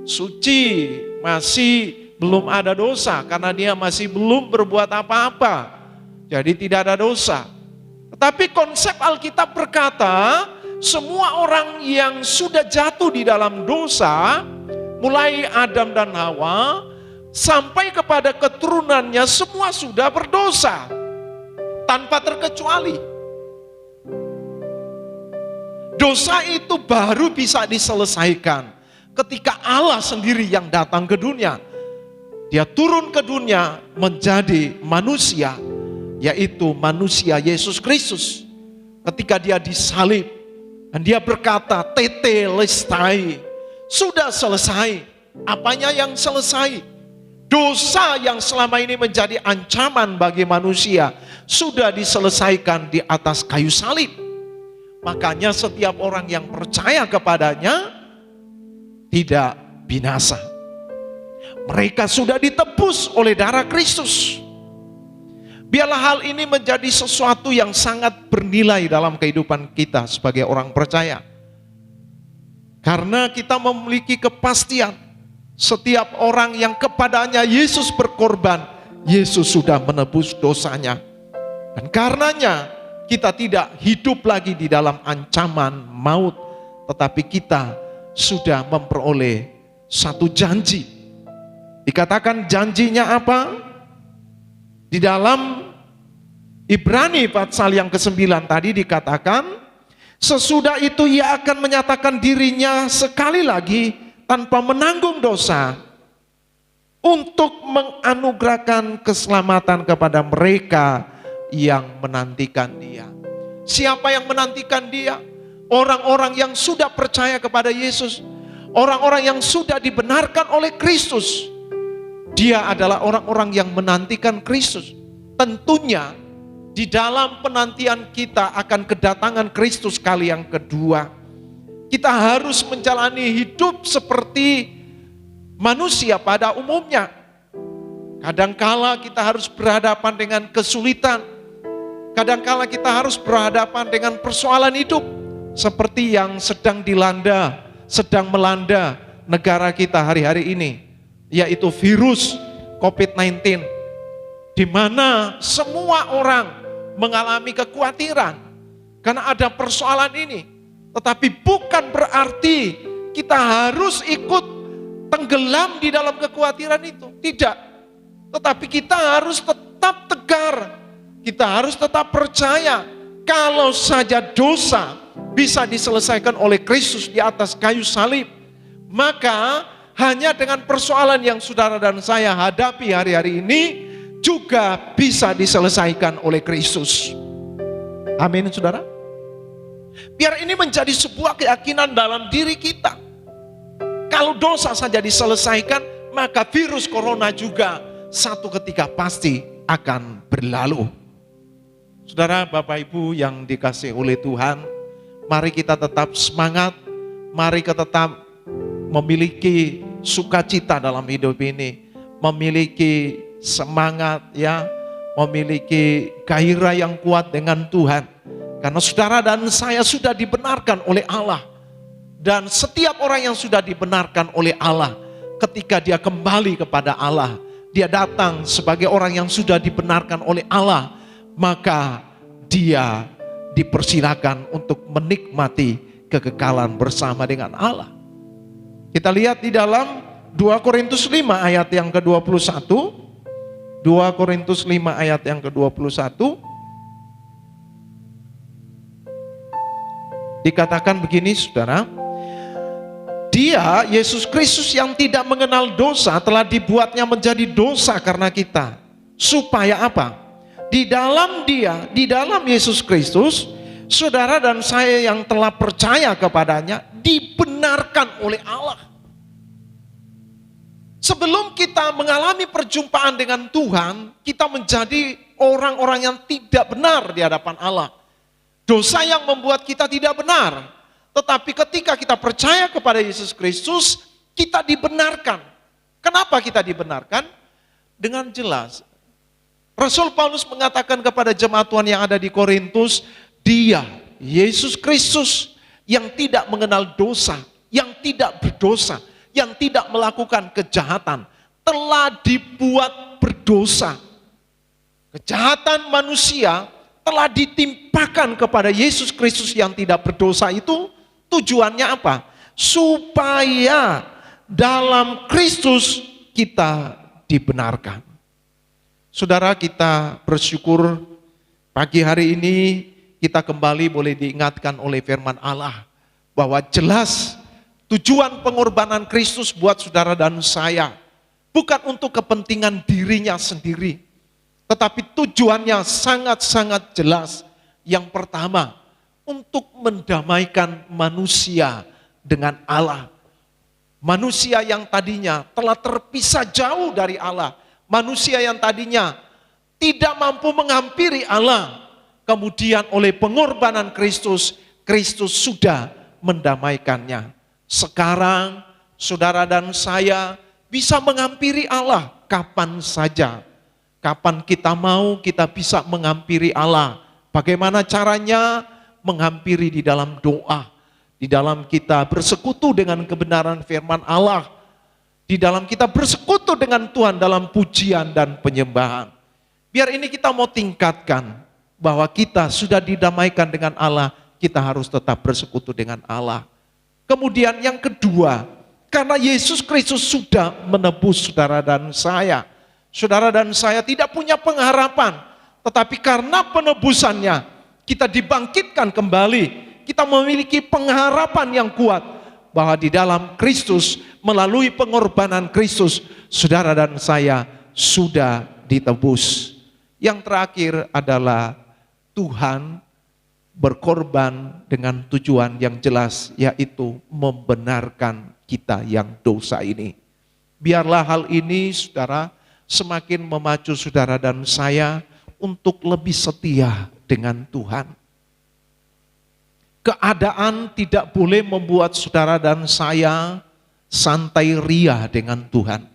suci, masih belum ada dosa karena dia masih belum berbuat apa-apa. Jadi tidak ada dosa. Tetapi konsep Alkitab berkata, semua orang yang sudah jatuh di dalam dosa, mulai Adam dan Hawa, sampai kepada keturunannya semua sudah berdosa. Tanpa terkecuali. Dosa itu baru bisa diselesaikan ketika Allah sendiri yang datang ke dunia. Dia turun ke dunia menjadi manusia, yaitu manusia Yesus Kristus. Ketika dia disalib, dan dia berkata, tetelestai, sudah selesai. Apanya yang selesai? Dosa yang selama ini menjadi ancaman bagi manusia, sudah diselesaikan di atas kayu salib. Makanya setiap orang yang percaya kepadanya, tidak binasa. Mereka sudah ditebus oleh darah Kristus. Biarlah hal ini menjadi sesuatu yang sangat bernilai dalam kehidupan kita sebagai orang percaya. Karena kita memiliki kepastian, setiap orang yang kepadanya Yesus berkorban, Yesus sudah menebus dosanya. Dan karenanya kita tidak hidup lagi di dalam ancaman maut, tetapi kita sudah memperoleh satu janji. Dikatakan janjinya apa? Di dalam Ibrani pasal yang ke-9 tadi dikatakan, sesudah itu ia akan menyatakan dirinya sekali lagi tanpa menanggung dosa untuk menganugerahkan keselamatan kepada mereka yang menantikan dia. Siapa yang menantikan dia? Orang-orang yang sudah percaya kepada Yesus, orang-orang yang sudah dibenarkan oleh Kristus. Dia adalah orang-orang yang menantikan Kristus. Tentunya di dalam penantian kita akan kedatangan Kristus kali yang kedua, kita harus menjalani hidup seperti manusia pada umumnya. Kadangkala kita harus berhadapan dengan kesulitan. Kadangkala kita harus berhadapan dengan persoalan hidup seperti yang sedang melanda negara kita hari-hari ini, yaitu virus COVID-19, di mana semua orang mengalami kekhawatiran karena ada persoalan ini. Tetapi bukan berarti kita harus ikut tenggelam di dalam kekhawatiran itu, tidak. Tetapi kita harus tetap tegar, kita harus tetap percaya kalau saja dosa bisa diselesaikan oleh Kristus di atas kayu salib, maka hanya dengan persoalan yang saudara dan saya hadapi hari-hari ini juga bisa diselesaikan oleh Kristus. Amin, saudara. Biar ini menjadi sebuah keyakinan dalam diri kita. Kalau dosa saja diselesaikan, maka virus corona juga satu ketika pasti akan berlalu. Saudara, Bapak Ibu yang dikasihi oleh Tuhan, mari kita tetap semangat, mari kita tetap memiliki sukacita dalam hidup ini, memiliki semangat ya, memiliki gairah yang kuat dengan Tuhan. Karena saudara dan saya sudah dibenarkan oleh Allah. Dan setiap orang yang sudah dibenarkan oleh Allah, ketika dia kembali kepada Allah, dia datang sebagai orang yang sudah dibenarkan oleh Allah, maka dia dipersilakan untuk menikmati kekekalan bersama dengan Allah. Kita lihat di dalam 2 Korintus 5 ayat yang ke-21. 2 Korintus 5 ayat yang ke-21. Dikatakan begini saudara. Dia, Yesus Kristus yang tidak mengenal dosa telah dibuatnya menjadi dosa karena kita. Supaya apa? Di dalam dia, di dalam Yesus Kristus, saudara dan saya yang telah percaya kepadanya dibenarkan oleh Allah. Sebelum kita mengalami perjumpaan dengan Tuhan, kita menjadi orang-orang yang tidak benar di hadapan Allah. Dosa yang membuat kita tidak benar. Tetapi ketika kita percaya kepada Yesus Kristus, kita dibenarkan. Kenapa kita dibenarkan? Dengan jelas. Rasul Paulus mengatakan kepada jemaat Tuhan yang ada di Korintus, Dia, Yesus Kristus, yang tidak mengenal dosa, yang tidak berdosa, yang tidak melakukan kejahatan, telah dibuat berdosa. Kejahatan manusia telah ditimpakan kepada Yesus Kristus yang tidak berdosa itu. Tujuannya apa? Supaya dalam Kristus kita dibenarkan. Saudara, kita bersyukur pagi hari ini kita kembali boleh diingatkan oleh firman Allah bahwa jelas tujuan pengorbanan Kristus buat saudara dan saya bukan untuk kepentingan dirinya sendiri, tetapi tujuannya sangat-sangat jelas. Yang pertama, untuk mendamaikan manusia dengan Allah. Manusia yang tadinya telah terpisah jauh dari Allah, manusia yang tadinya tidak mampu menghampiri Allah, kemudian oleh pengorbanan Kristus, Kristus sudah mendamaikannya. Sekarang saudara dan saya bisa menghampiri Allah kapan saja. Kapan kita mau, kita bisa menghampiri Allah. Bagaimana caranya? Menghampiri di dalam doa, di dalam kita bersekutu dengan kebenaran firman Allah, di dalam kita bersekutu dengan Tuhan dalam pujian dan penyembahan. Biar ini kita mau tingkatkan bahwa kita sudah didamaikan dengan Allah, kita harus tetap bersekutu dengan Allah. Kemudian yang kedua, karena Yesus Kristus sudah menebus saudara dan saya. Saudara dan saya tidak punya pengharapan, tetapi karena penebusannya kita dibangkitkan kembali. Kita memiliki pengharapan yang kuat bahwa di dalam Kristus, melalui pengorbanan Kristus, saudara dan saya sudah ditebus. Yang terakhir adalah Tuhan berkorban dengan tujuan yang jelas, yaitu membenarkan kita yang dosa ini. Biarlah hal ini saudara semakin memacu saudara dan saya untuk lebih setia dengan Tuhan. Keadaan tidak boleh membuat saudara dan saya santai ria dengan Tuhan.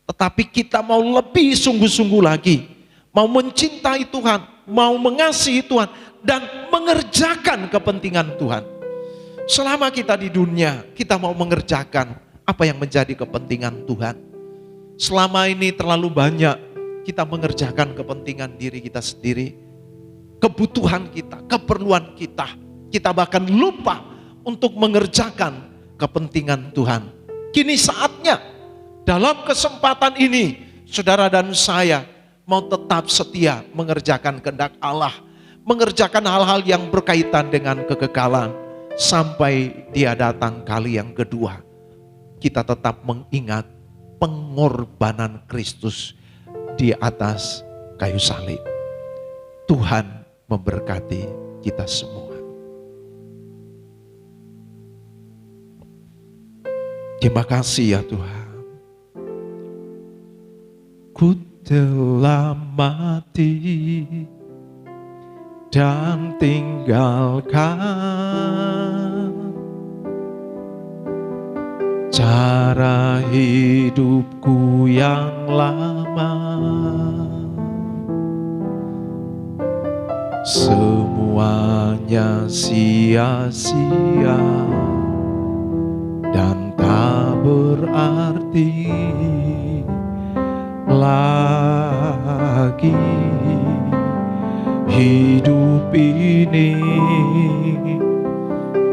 Tetapi kita mau lebih sungguh-sungguh lagi, mau mencintai Tuhan, mau mengasihi Tuhan, dan mengerjakan kepentingan Tuhan. Selama kita di dunia, kita mau mengerjakan apa yang menjadi kepentingan Tuhan. Selama ini terlalu banyak kita mengerjakan kepentingan diri kita sendiri, kebutuhan kita, keperluan kita. Kita bahkan lupa untuk mengerjakan kepentingan Tuhan. Kini saatnya, dalam kesempatan ini, saudara dan saya mau tetap setia mengerjakan kehendak Allah, mengerjakan hal-hal yang berkaitan dengan kekekalan, sampai Dia datang kali yang kedua. Kita tetap mengingat pengorbanan Kristus di atas kayu salib. Tuhan memberkati kita semua. Terima kasih ya Tuhan. Ku telah mati dan tinggalkan cara hidupku yang lama. Semuanya sia-sia dan tak berarti lagi. Hidup ini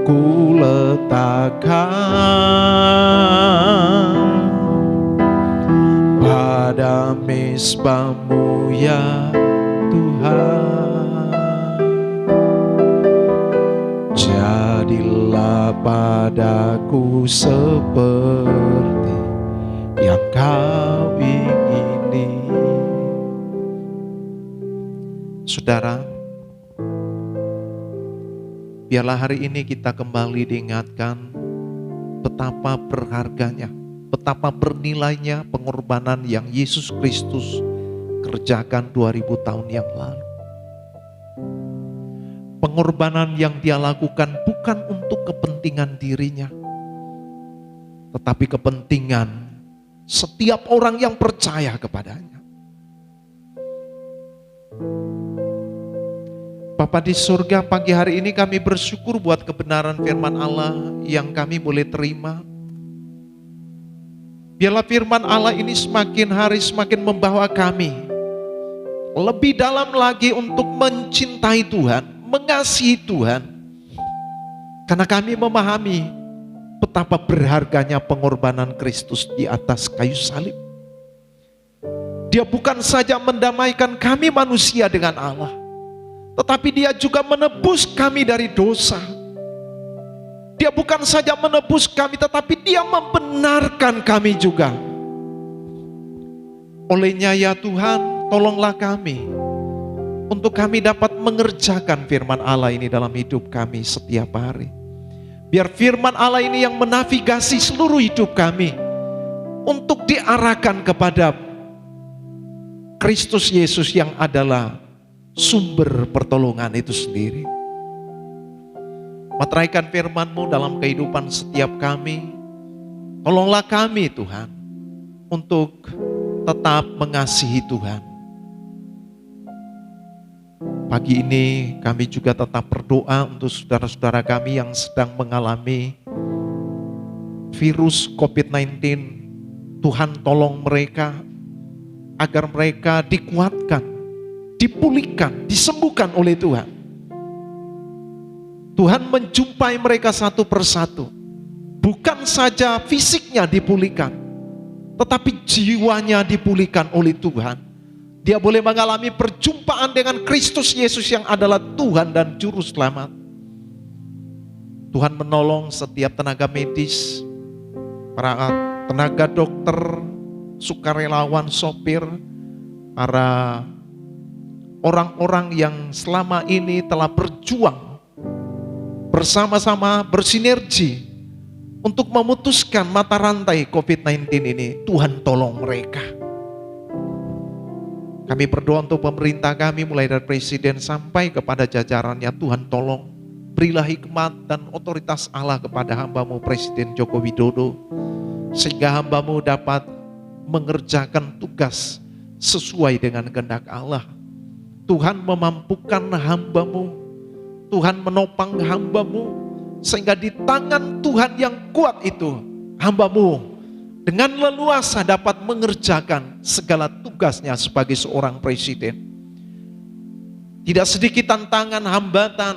ku letakkan mesbah-Mu ya Tuhan. Jadilah padaku seperti yang Kau ingini. Saudara, biarlah hari ini kita kembali diingatkan betapa berharganya, betapa bernilainya pengorbanan yang Yesus Kristus kerjakan 2000 tahun yang lalu. Pengorbanan yang Dia lakukan bukan untuk kepentingan dirinya, tetapi kepentingan setiap orang yang percaya kepadanya. Bapa di surga, pagi hari ini kami bersyukur buat kebenaran firman Allah yang kami boleh terima. Biarlah firman Allah ini semakin hari semakin membawa kami lebih dalam lagi untuk mencintai Tuhan, mengasihi Tuhan. Karena kami memahami betapa berharganya pengorbanan Kristus di atas kayu salib. Dia bukan saja mendamaikan kami manusia dengan Allah, tetapi Dia juga menebus kami dari dosa. Dia bukan saja menebus kami, tetapi Dia membenarkan kami juga. Olehnya ya Tuhan, tolonglah kami untuk kami dapat mengerjakan firman Allah ini dalam hidup kami setiap hari. Biar firman Allah ini yang menavigasi seluruh hidup kami untuk diarahkan kepada Kristus Yesus yang adalah sumber pertolongan itu sendiri. Materaikan firman-Mu dalam kehidupan setiap kami. Tolonglah kami Tuhan untuk tetap mengasihi Tuhan. Pagi ini kami juga tetap berdoa untuk saudara-saudara kami yang sedang mengalami virus COVID-19. Tuhan tolong mereka agar mereka dikuatkan, dipulihkan, disembuhkan oleh Tuhan. Tuhan menjumpai mereka satu persatu. Bukan saja fisiknya dipulihkan, tetapi jiwanya dipulihkan oleh Tuhan. Dia boleh mengalami perjumpaan dengan Kristus Yesus yang adalah Tuhan dan Juru Selamat. Tuhan menolong setiap tenaga medis, para tenaga dokter, sukarelawan, sopir, para orang-orang yang selama ini telah berjuang bersama-sama, bersinergi untuk memutuskan mata rantai COVID-19 ini. Tuhan tolong mereka. Kami berdoa untuk pemerintah kami mulai dari presiden sampai kepada jajarannya. Tuhan tolong berilah hikmat dan otoritas Allah kepada hamba-Mu Presiden Joko Widodo, sehingga hamba-Mu dapat mengerjakan tugas sesuai dengan kehendak Allah. Tuhan memampukan hamba-Mu, Tuhan menopang hamba-Mu, sehingga di tangan Tuhan yang kuat itu hamba-Mu dengan leluasa dapat mengerjakan segala tugasnya sebagai seorang presiden. Tidak sedikit tantangan, hambatan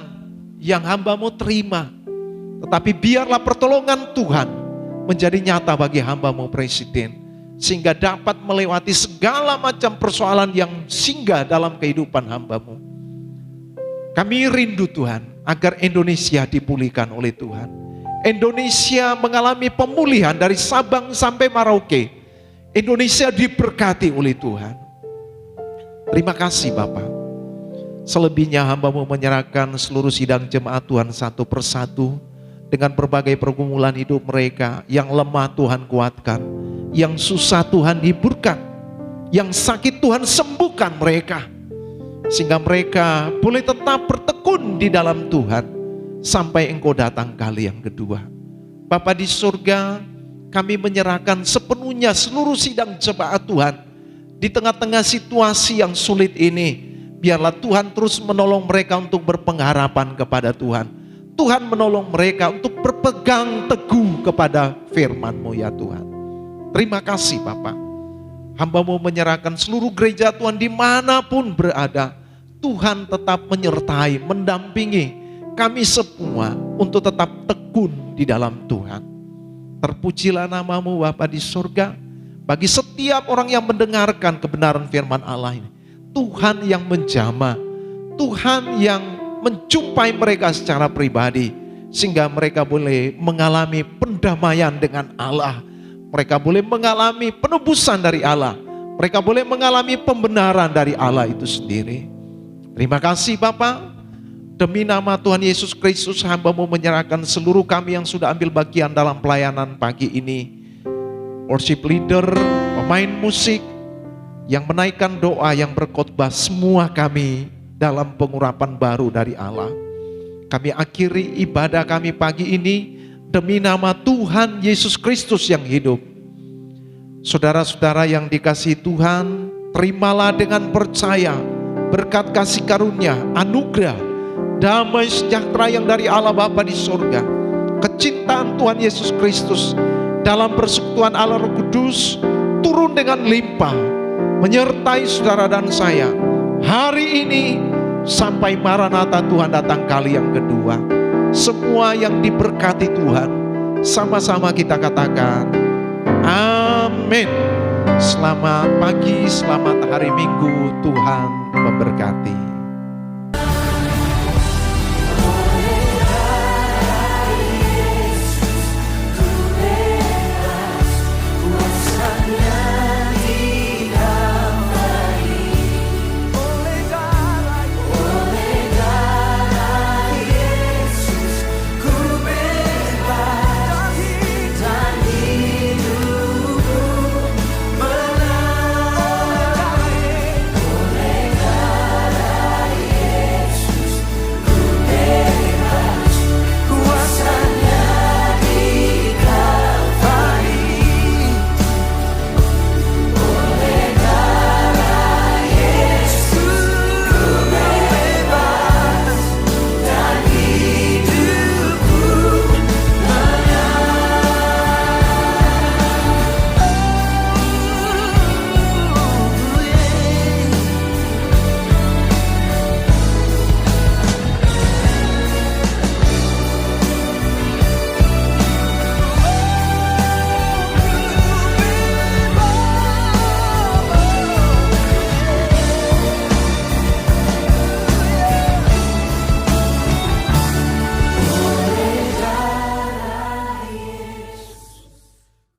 yang hamba-Mu terima, tetapi biarlah pertolongan Tuhan menjadi nyata bagi hamba-Mu presiden, sehingga dapat melewati segala macam persoalan yang singgah dalam kehidupan hamba-Mu. Kami rindu Tuhan agar Indonesia dipulihkan oleh Tuhan. Indonesia mengalami pemulihan dari Sabang sampai Merauke. Indonesia diberkati oleh Tuhan. Terima kasih Bapak. Selebihnya hamba-Mu menyerahkan seluruh sidang jemaat Tuhan satu persatu dengan berbagai pergumulan hidup mereka. Yang lemah Tuhan kuatkan, yang susah Tuhan hiburkan, yang sakit Tuhan sembuhkan mereka, sehingga mereka boleh tetap bertekun di dalam Tuhan sampai Engkau datang kali yang kedua. Bapa di surga, kami menyerahkan sepenuhnya seluruh sidang jemaat Tuhan di tengah-tengah situasi yang sulit ini. Biarlah Tuhan terus menolong mereka untuk berpengharapan kepada Tuhan. Tuhan menolong mereka untuk berpegang teguh kepada firman-Mu ya Tuhan. Terima kasih Bapa. Hamba-Mu menyerahkan seluruh gereja Tuhan dimanapun berada. Tuhan tetap menyertai, mendampingi kami semua untuk tetap tekun di dalam Tuhan. Terpujilah nama-Mu Bapa di surga. Bagi setiap orang yang mendengarkan kebenaran firman Allah ini, Tuhan yang menjamah, Tuhan yang menjumpai mereka secara pribadi, sehingga mereka boleh mengalami pendamaian dengan Allah. Mereka boleh mengalami penebusan dari Allah. Mereka boleh mengalami pembenaran dari Allah itu sendiri. Terima kasih Bapa. Demi nama Tuhan Yesus Kristus, hamba-Mu menyerahkan seluruh kami yang sudah ambil bagian dalam pelayanan pagi ini. Worship leader, pemain musik, yang menaikkan doa, yang berkhotbah, semua kami dalam pengurapan baru dari Allah. Kami akhiri ibadah kami pagi ini demi nama Tuhan Yesus Kristus yang hidup. Saudara-saudara yang dikasihi Tuhan, terimalah dengan percaya berkat kasih karunia, anugerah, damai sejahtera yang dari Allah Bapa di surga, kecintaan Tuhan Yesus Kristus dalam persekutuan Allah Roh Kudus turun dengan limpah menyertai saudara dan saya hari ini sampai Maranatha Tuhan datang kali yang kedua. Semua yang diberkati Tuhan, sama-sama kita katakan amin. Selamat pagi, selamat hari Minggu, Tuhan memberkati.